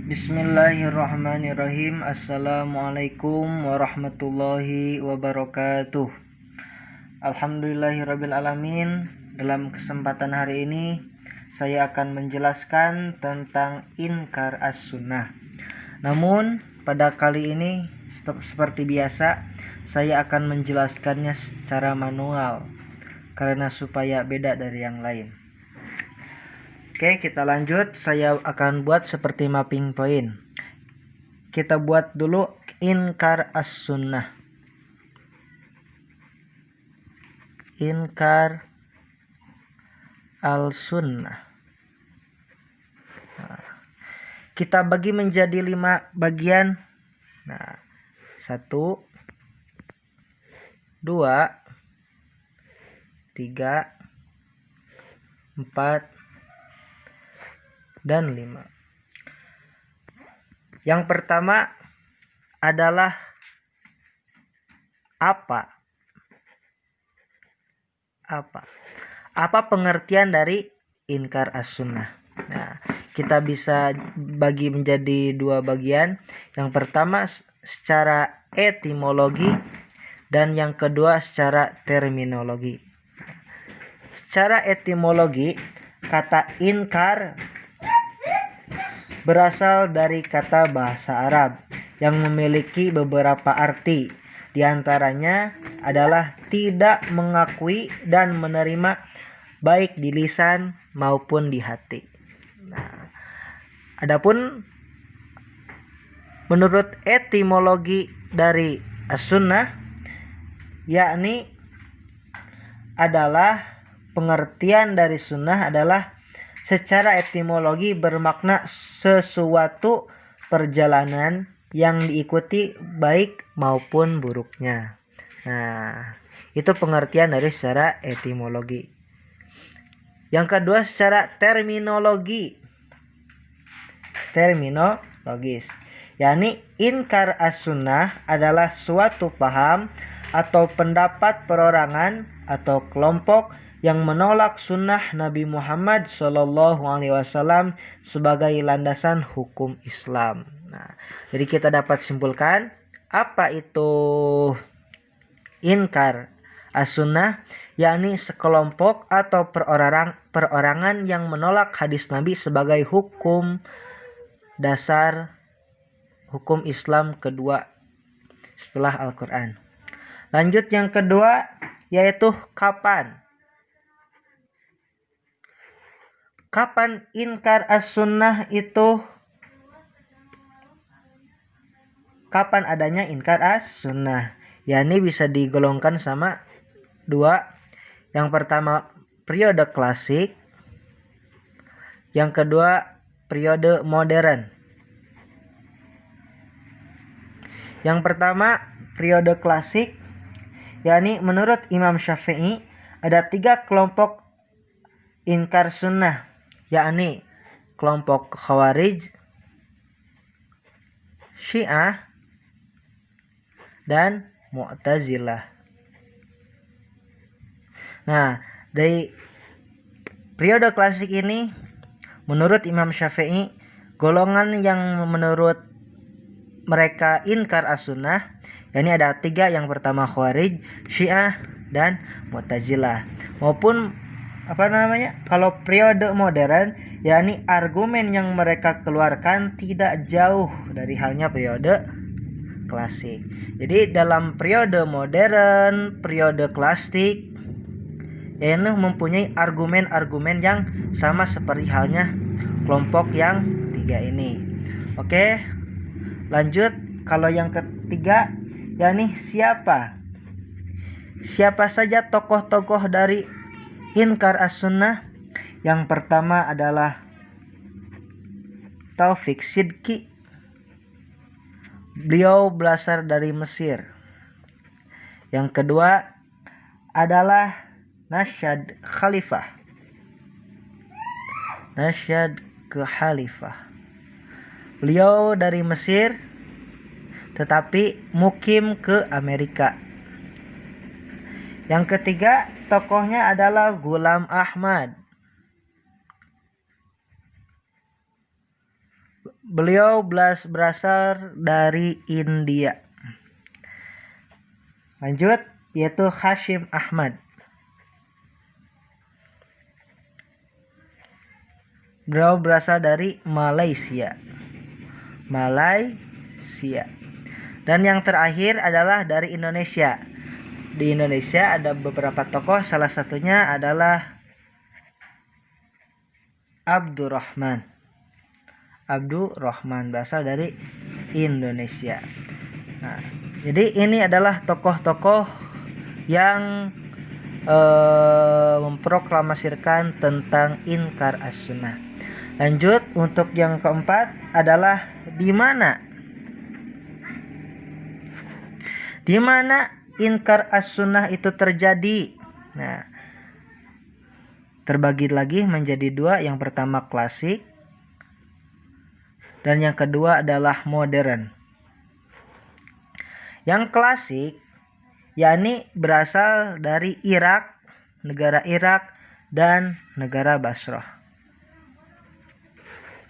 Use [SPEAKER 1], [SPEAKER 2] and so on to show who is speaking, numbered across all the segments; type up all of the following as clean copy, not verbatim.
[SPEAKER 1] Bismillahirrahmanirrahim. Assalamualaikum warahmatullahi wabarakatuh. Alhamdulillahirrabbilalamin. Dalam kesempatan hari ini saya akan menjelaskan tentang inkar as-sunnah. Namun pada kali ini seperti biasa saya akan menjelaskannya secara manual karena supaya beda dari yang lain. Oke, kita lanjut. Saya akan buat seperti mapping point. Kita buat dulu inkar as-sunnah. Inkar al-sunnah. Kita bagi menjadi 5 bagian. 1, 2, 3, 4, dan 5. Yang pertama adalah apa? Apa pengertian dari inkar as-sunnah? Kita bisa bagi menjadi 2 bagian. Yang pertama secara etimologi dan yang kedua secara terminologi. Secara etimologi, kata inkar berasal dari kata bahasa Arab yang memiliki beberapa arti. Di antaranya adalah tidak mengakui dan menerima baik di lisan maupun di hati. Adapun menurut etimologi dari as-sunnah, yakni adalah pengertian dari sunnah adalah secara etimologi bermakna sesuatu perjalanan yang diikuti baik maupun buruknya. Itu pengertian dari secara etimologi. Yang kedua secara terminologis, yakni inkar as-sunnah adalah suatu paham atau pendapat perorangan atau kelompok yang menolak sunnah Nabi Muhammad SAW sebagai landasan hukum Islam. Jadi kita dapat simpulkan apa itu inkar as-sunnah, yakni sekelompok atau perorangan yang menolak hadis Nabi sebagai hukum dasar hukum Islam kedua setelah Al-Quran. Lanjut yang kedua yaitu kapan. Kapan inkar as-sunnah itu? Kapan adanya inkar as-sunnah? Yakni bisa digolongkan sama 2. Yang pertama periode klasik. Yang kedua periode modern. Yang pertama periode klasik, yakni menurut Imam Syafi'i ada 3 kelompok inkar sunnah, yakni kelompok Khawarij, Syiah, dan Mu'tazilah. Dari periode klasik ini menurut Imam Syafi'i, golongan yang menurut mereka inkar as-sunnah, yakni ada 3. Yang pertama Khawarij, Syiah, dan Mu'tazilah. Maupun kalau periode modern, yakni argumen yang mereka keluarkan tidak jauh dari halnya periode klasik. Jadi dalam periode modern, periode klasik, yakni mempunyai argumen-argumen yang sama seperti halnya kelompok yang 3 ini. Oke, lanjut. Kalau yang ketiga, yakni siapa saja tokoh-tokoh dari inkar as-sunnah? Yang pertama adalah Taufik Sidki. Beliau berasal dari Mesir. Yang kedua adalah Nasyad Khalifah. Beliau dari Mesir tetapi mukim ke Amerika. Yang ketiga tokohnya adalah Ghulam Ahmad. Beliau berasal dari India. Lanjut, yaitu Hashim Ahmad. Beliau berasal dari Malaysia. Dan yang terakhir adalah dari Indonesia. Di Indonesia ada beberapa tokoh, salah satunya adalah Abdurrahman berasal dari Indonesia. Nah, jadi ini adalah tokoh-tokoh yang memproklamasikan tentang Inkar as-Sunnah. Lanjut, untuk yang keempat adalah di mana Inkar as-Sunnah itu terjadi. Nah, terbagi lagi menjadi dua. Yang pertama klasik, dan yang kedua adalah modern. Yang klasik yakni berasal dari Irak, negara Irak, dan negara Basrah.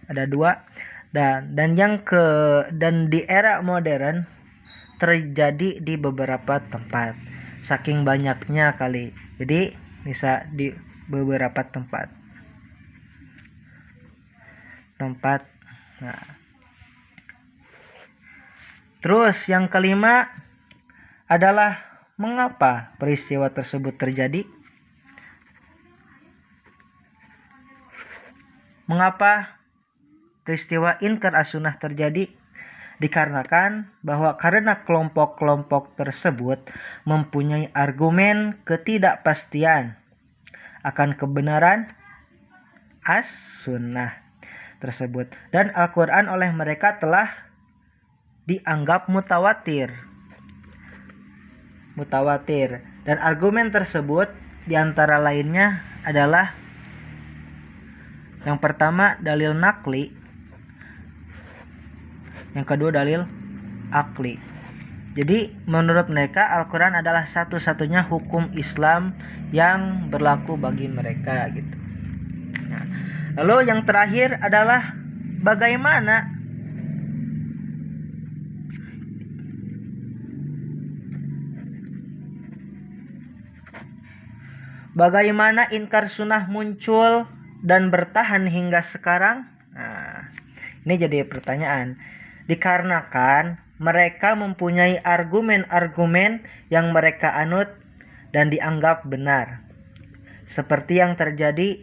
[SPEAKER 1] Ada dua. Dan di era modern terjadi di beberapa tempat. Saking banyaknya kali. Jadi bisa di beberapa tempat. Nah. Terus yang kelima adalah mengapa peristiwa tersebut terjadi? Mengapa peristiwa Inkar as-Sunnah terjadi? Dikarenakan bahwa karena kelompok-kelompok tersebut mempunyai argumen ketidakpastian akan kebenaran as-Sunnah tersebut, dan Al-Quran oleh mereka telah dianggap mutawatir. Dan argumen tersebut diantara lainnya adalah yang pertama dalil nakli, yang kedua dalil akli. Jadi menurut mereka Al-Quran adalah satu-satunya hukum Islam yang berlaku bagi mereka gitu. Nah, lalu yang terakhir adalah bagaimana Inkar Sunnah muncul dan bertahan hingga sekarang? Nah, ini jadi pertanyaan. Dikarenakan mereka mempunyai argumen-argumen yang mereka anut dan dianggap benar. Seperti yang terjadi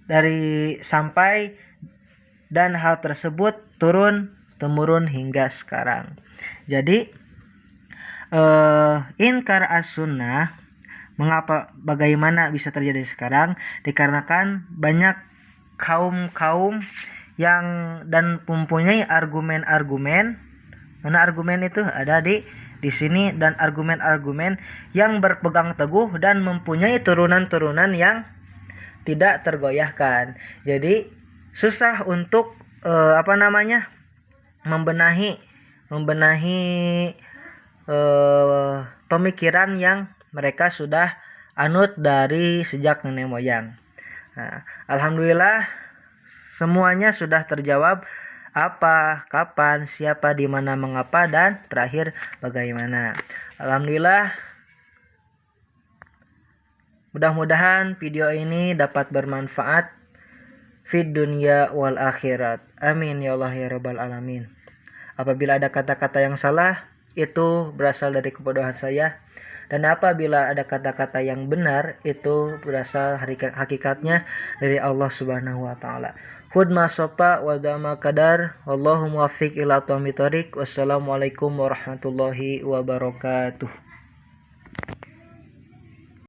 [SPEAKER 1] dari sampai, dan hal tersebut turun-temurun hingga sekarang. Jadi Inkar as-Sunnah bagaimana bisa terjadi sekarang? Dikarenakan banyak kaum yang dan mempunyai argumen-argumen. Mana argumen itu ada di sini, dan argumen-argumen yang berpegang teguh dan mempunyai turunan-turunan yang tidak tergoyahkan. Jadi susah untuk membenahi pemikiran yang mereka sudah anut dari sejak nenek moyang. Nah, alhamdulillah semuanya sudah terjawab. Apa, kapan, siapa, di mana, mengapa, dan terakhir bagaimana. Alhamdulillah, mudah-mudahan video ini dapat bermanfaat fid dunya wal akhirat. Amin ya Allah ya rabbal alamin. Apabila ada kata-kata yang salah, itu berasal dari kebodohan saya, dan apabila ada kata-kata yang benar, itu berasal hakikatnya dari Allah Subhanahu wa taala. Hudma sopa wa dama kadar, wallahu muwaffiq ila thamit thoriq. Wassalamualaikum warahmatullahi wabarakatuh.